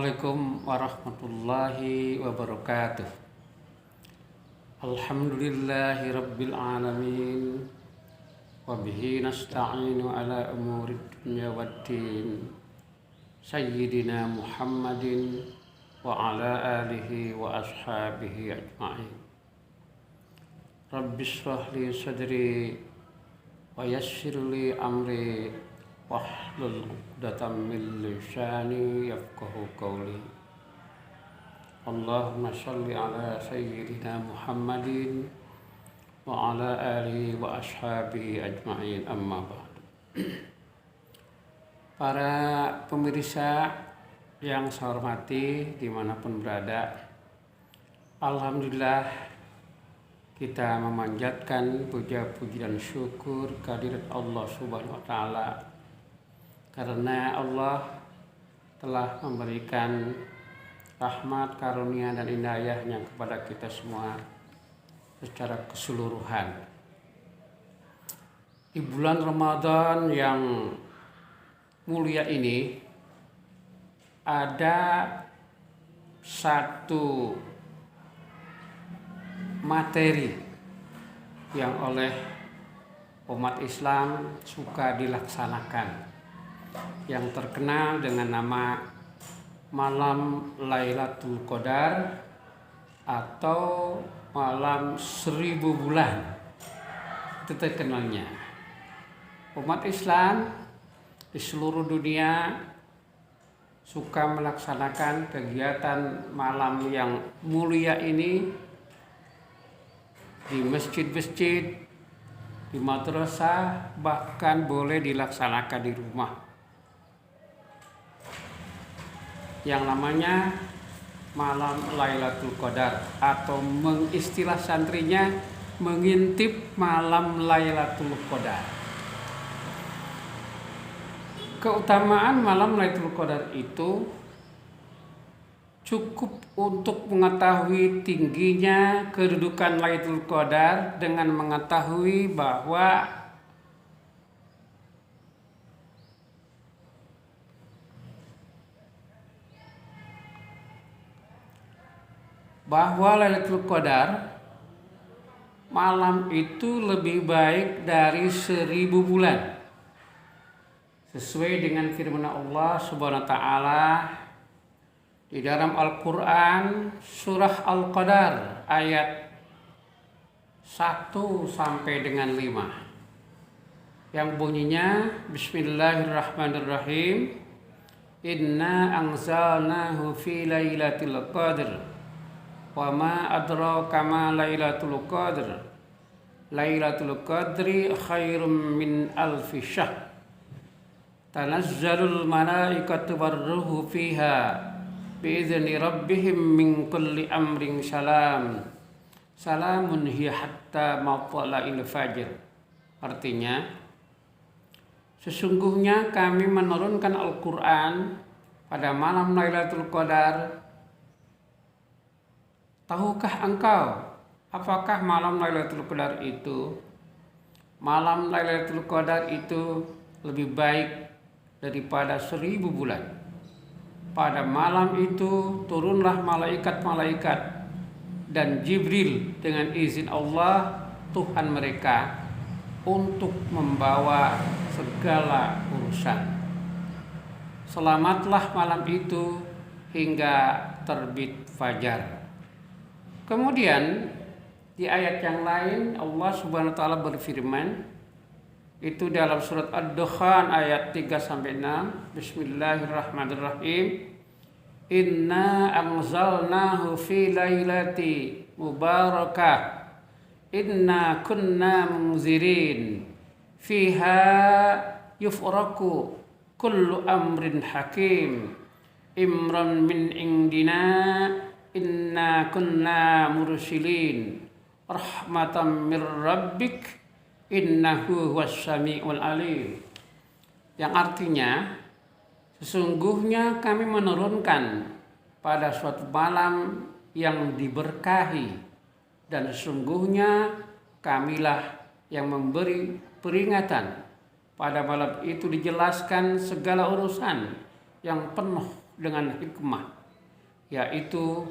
Assalamualaikum warahmatullahi wabarakatuh. Alhamdulillahi rabbil alamin. Wabihi nasta'inu ala umuri dunya waddin. Sayyidina Muhammadin wa ala alihi wa ashabihi ajma'in. Rabbi shrah li sadri wa yassir li amri wahlul 'uqdatam min lisani yafqahu qawli. Allahumma shalli ala sayyidina Muhammadin wa ala alihi wa ashabihi ajma'in, amma ba'd. Para pemirsa yang saya hormati dimanapun berada, alhamdulillah kita memanjatkan puja-puji dan syukur kehadirat Allah Subhanahu wa taala, karena Allah telah memberikan rahmat, karunia dan hidayahnya kepada kita semua secara keseluruhan. Di bulan Ramadan yang mulia ini ada satu materi yang oleh umat Islam suka dilaksanakan, yang terkenal dengan nama Malam Lailatul Qadar atau Malam 1000 Bulan. Itu terkenalnya. Umat Islam di seluruh dunia suka melaksanakan kegiatan malam yang mulia ini di masjid-masjid, di madrasah, bahkan boleh dilaksanakan di rumah. Yang namanya Malam Lailatul Qadar, atau mengistilah santrinya mengintip Malam Lailatul Qadar. Keutamaan Malam Lailatul Qadar itu cukup untuk mengetahui tingginya kedudukan Lailatul Qadar dengan mengetahui bahwa Lailatul Qadar malam itu lebih baik dari 1000 bulan, sesuai dengan firman Allah Subhanahu wa taala di dalam Al-Quran surah Al-Qadar ayat 1 sampai dengan 5, yang bunyinya Bismillahirrahmanirrahim. Inna anzalnahu fi lailatul qadr wa ma adraka ma lailatul qadr. Lailatul qadri khairum min alfi syahr. Tanazzalul malaikatu warruhu fiha bi'izni rabbihim min kulli amrin salamun hiya hatta matla'il fajr. Artinya, sesungguhnya kami menurunkan Al-Quran pada malam Lailatul Qadar. Tahukah engkau apakah malam Lailatul Qadar itu? Malam Lailatul Qadar itu lebih baik daripada 1000 bulan. Pada malam itu turunlah malaikat-malaikat dan Jibril dengan izin Allah Tuhan mereka untuk membawa segala urusan. Selamatlah malam itu hingga terbit fajar. Kemudian di ayat yang lain Allah Subhanahu wa taala berfirman, itu dalam surat Ad-Dukhan ayat 3-6. Bismillahirrahmanirrahim. Inna anzalnahu fi lailati mubarakah. Inna kunna munzirin. Fiha yufraku kullu amrin hakim. Imran min indina. Inna kunna mursilin. Rahmatan min rabbik. Innahu was-sami'ul alim. Yang artinya, sesungguhnya kami menurunkan pada suatu malam yang diberkahi, dan sesungguhnya kamilah yang memberi peringatan. Pada malam itu dijelaskan segala urusan yang penuh dengan hikmah. yaitu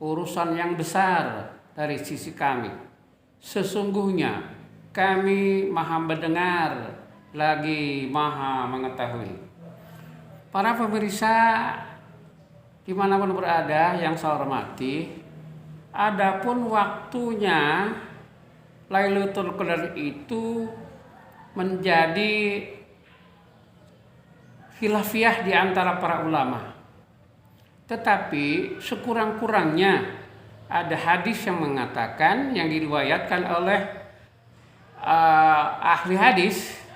urusan yang besar dari sisi kami. Sesungguhnya kami maha mendengar lagi maha mengetahui. Para pemirsa dimanapun berada yang saya hormati, adapun waktunya Lailatul Qadar itu menjadi khilafiyah di antara para ulama. Tetapi sekurang-kurangnya ada hadis yang mengatakan, yang diriwayatkan oleh ahli hadis,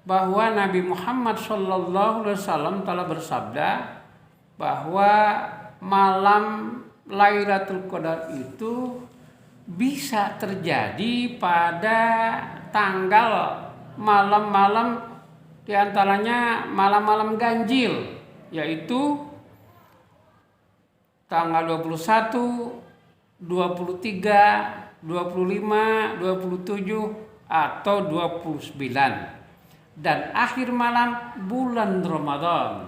bahwa Nabi Muhammad SAW telah bersabda bahwa malam Lailatul Qadar itu bisa terjadi pada tanggal malam-malam, diantaranya malam-malam ganjil, yaitu tanggal 21, 23, 25, 27 atau 29 dan akhir malam bulan Ramadan.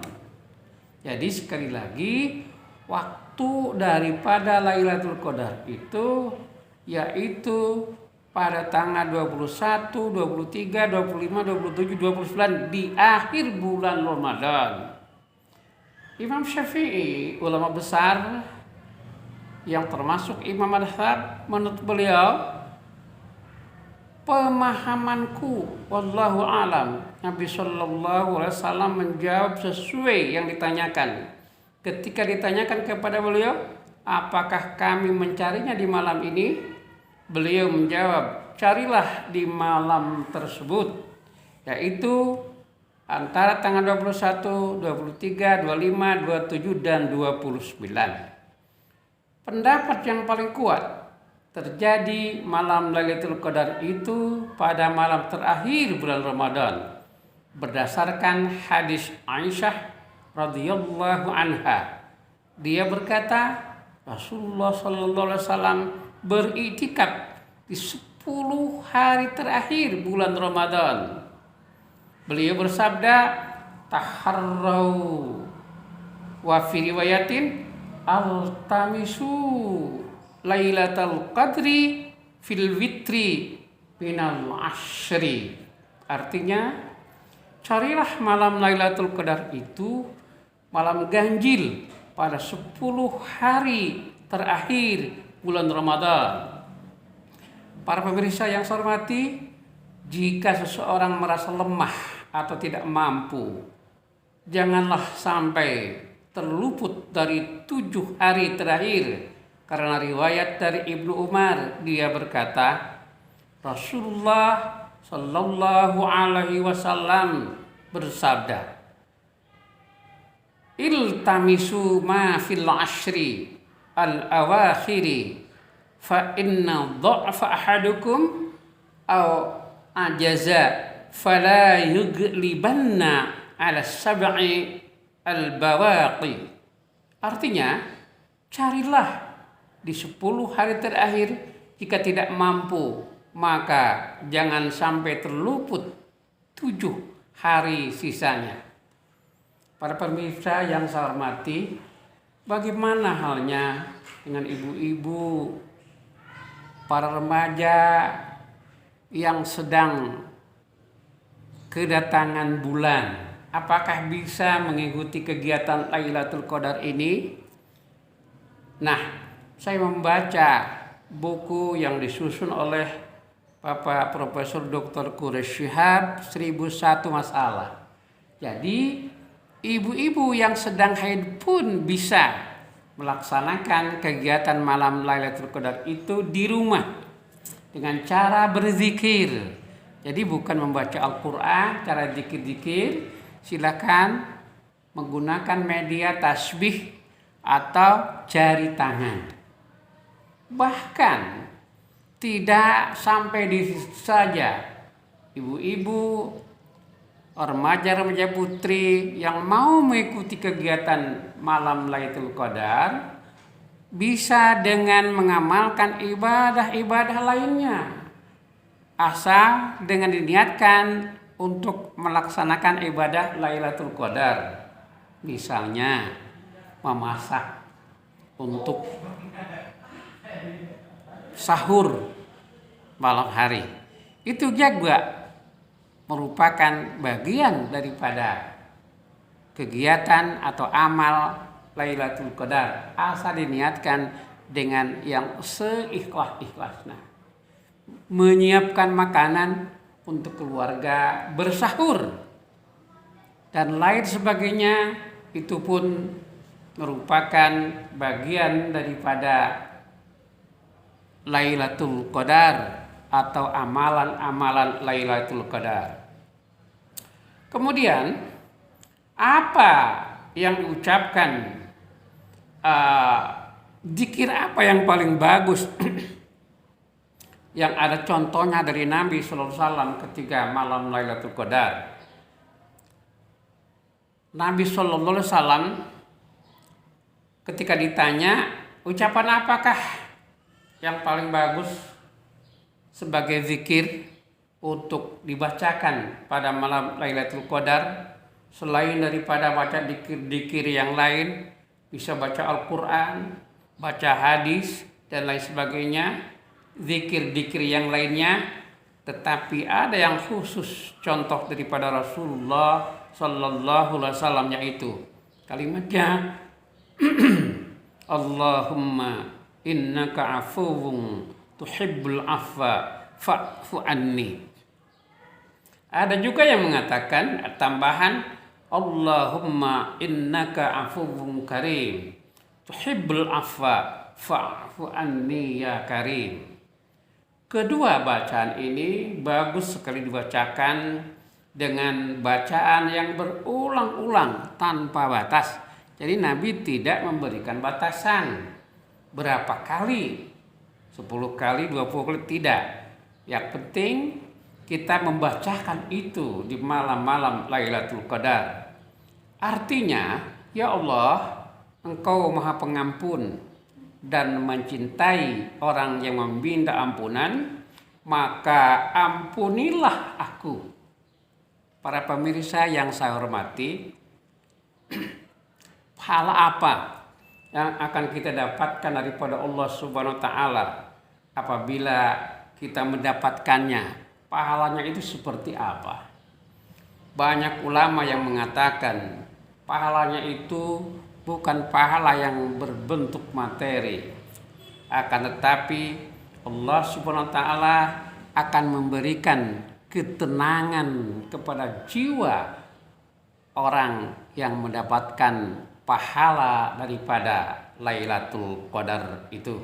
Jadi sekali lagi, waktu daripada Lailatul Qadar itu yaitu pada tanggal 21, 23, 25, 27, 29 di akhir bulan Ramadan. Imam Syafi'i, ulama besar yang termasuk imam mazhab, menurut beliau, pemahamanku wallahu alam, Nabi sallallahu alaihi wasallam menjawab sesuai yang ditanyakan. Ketika ditanyakan kepada beliau, apakah kami mencarinya di malam ini? Beliau menjawab, carilah di malam tersebut, yaitu antara tanggal 21, 23, 25, 27 dan 29. Pendapat yang paling kuat, terjadi malam Lailatul Qadar itu pada malam terakhir bulan Ramadan berdasarkan hadis Aisyah radhiyallahu anha. Dia berkata, Rasulullah sallallahu alaihi wasallam beriktikaf di 10 hari terakhir bulan Ramadan. Beliau bersabda, taharrau wa fi riwayatin altamisu Lailatul Qadri fil witri minal ashri. Artinya, carilah malam Lailatul Qadar itu malam ganjil pada 10 hari terakhir bulan Ramadan. Para pemirsa yang saya hormati, jika seseorang merasa lemah atau tidak mampu, janganlah sampai terluput dari 7 hari terakhir. Karena riwayat dari Ibnu Umar, dia berkata, Rasulullah sallallahu alaihi wasallam bersabda, iltamisu ma fil ashri al-awakhiri fa inna dha'fa ahadukum aw ajaza fala yuglibanna ala sab'i al-bawaqi. Artinya, carilah di 10 hari terakhir, jika tidak mampu maka jangan sampai terluput 7 hari sisanya. Para pemirsa yang saya hormati, bagaimana halnya dengan ibu-ibu, para remaja yang sedang kedatangan bulan? Apakah bisa mengikuti kegiatan Lailatul Qadar ini? Nah, saya membaca buku yang disusun oleh Bapak Profesor Dr. Quraish Shihab, 1001 masalah. Jadi, ibu-ibu yang sedang haid pun bisa melaksanakan kegiatan malam Lailatul Qadar itu di rumah dengan cara berzikir. Jadi bukan membaca Al-Quran, cara zikir-zikir, silakan menggunakan media tasbih atau jari tangan. Bahkan tidak sampai di situ saja, ibu-ibu, remaja-remaja putri yang mau mengikuti kegiatan malam Lailatul Qadar bisa dengan mengamalkan ibadah-ibadah lainnya, asal dengan diniatkan untuk melaksanakan ibadah Lailatul Qadar. Misalnya memasak untuk sahur malam hari. Itu juga merupakan bagian daripada kegiatan atau amal Lailatul Qadar, asal diniatkan dengan yang seikhlas-ikhlasnya. Menyiapkan makanan untuk keluarga bersahur dan lain sebagainya, itu pun merupakan bagian daripada Lailatul Qadar atau amalan-amalan Lailatul Qadar. Kemudian apa yang diucapkan, zikir apa yang paling bagus yang ada contohnya dari Nabi sallallahu alaihi wasallam ketika malam Lailatul Qadar. Nabi sallallahu alaihi wasallam ketika ditanya ucapan apakah yang paling bagus sebagai zikir untuk dibacakan pada malam Lailatul Qadar, selain daripada baca zikir-zikir yang lain, bisa baca Al-Quran, baca hadis dan lain sebagainya, zikir-zikir yang lainnya, tetapi ada yang khusus contoh daripada Rasulullah sallallahu alaihi wasallam, yaitu kalimatnya Allahumma innaka afuwun tuhibbul afwa fa'fu anni. Ada juga yang mengatakan tambahan Allahumma innaka afuwun karim tuhibbul afwa fa'fu anni ya karim. Kedua bacaan ini bagus sekali dibacakan dengan bacaan yang berulang-ulang tanpa batas. Jadi Nabi tidak memberikan batasan berapa kali, 10 kali, 20 kali, tidak. Yang penting kita membacakan itu di malam-malam Lailatul Qadar. Artinya, ya Allah, Engkau Maha Pengampun dan mencintai orang yang meminta ampunan, maka ampunilah aku. Para pemirsa yang saya hormati, pahala apa yang akan kita dapatkan daripada Allah Subhanahu wa taala apabila kita mendapatkannya? Pahalanya itu seperti apa? Banyak ulama yang mengatakan pahalanya itu bukan pahala yang berbentuk materi, akan tetapi Allah Subhanahu wa taala akan memberikan ketenangan kepada jiwa orang yang mendapatkan pahala daripada Lailatul Qadar itu.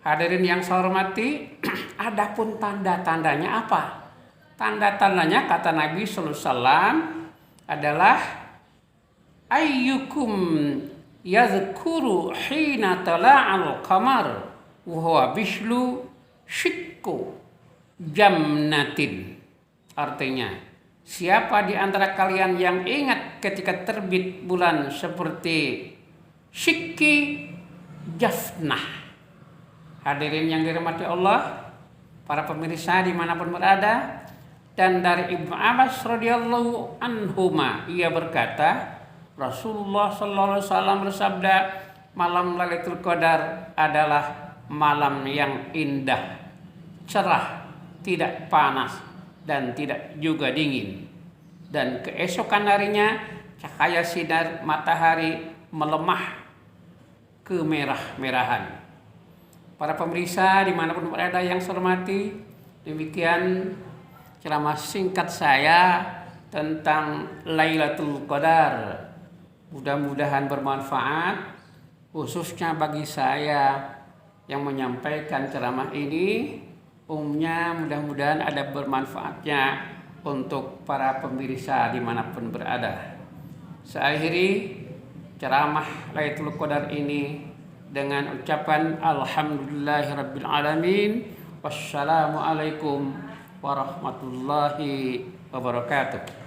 Hadirin yang saya hormati, adapun tanda-tandanya apa? Tanda-tandanya kata Nabi sallallahu alaihi wasallam adalah ayyukum yadhkuru hina tala'al qamar wa huwa bishlu shikku jamnatin. Artinya, siapa di antara kalian yang ingat ketika terbit bulan seperti syikki jafnah. Hadirin yang dirahmati Allah, para pemirsa dimanapun berada, dan dari Ibnu Abbas radhiyallahu anhuma, ia berkata, Rasulullah sallallahu alaihi wasallam bersabda, malam Lailatul Qadar adalah malam yang indah, cerah, tidak panas dan tidak juga dingin. Dan keesokan harinya cahaya sinar matahari melemah kemerah-merahan. Para pemirsa dimanapun berada yang saya hormati, demikian ceramah singkat saya tentang Lailatul Qadar. Mudah-mudahan bermanfaat, khususnya bagi saya yang menyampaikan ceramah ini. Umumnya mudah-mudahan ada bermanfaatnya untuk para pemirsa dimanapun berada. Saya akhiri ceramah Lailatul Qadar ini dengan ucapan alhamdulillahirabbil alamin. Wassalamualaikum warahmatullahi wabarakatuh.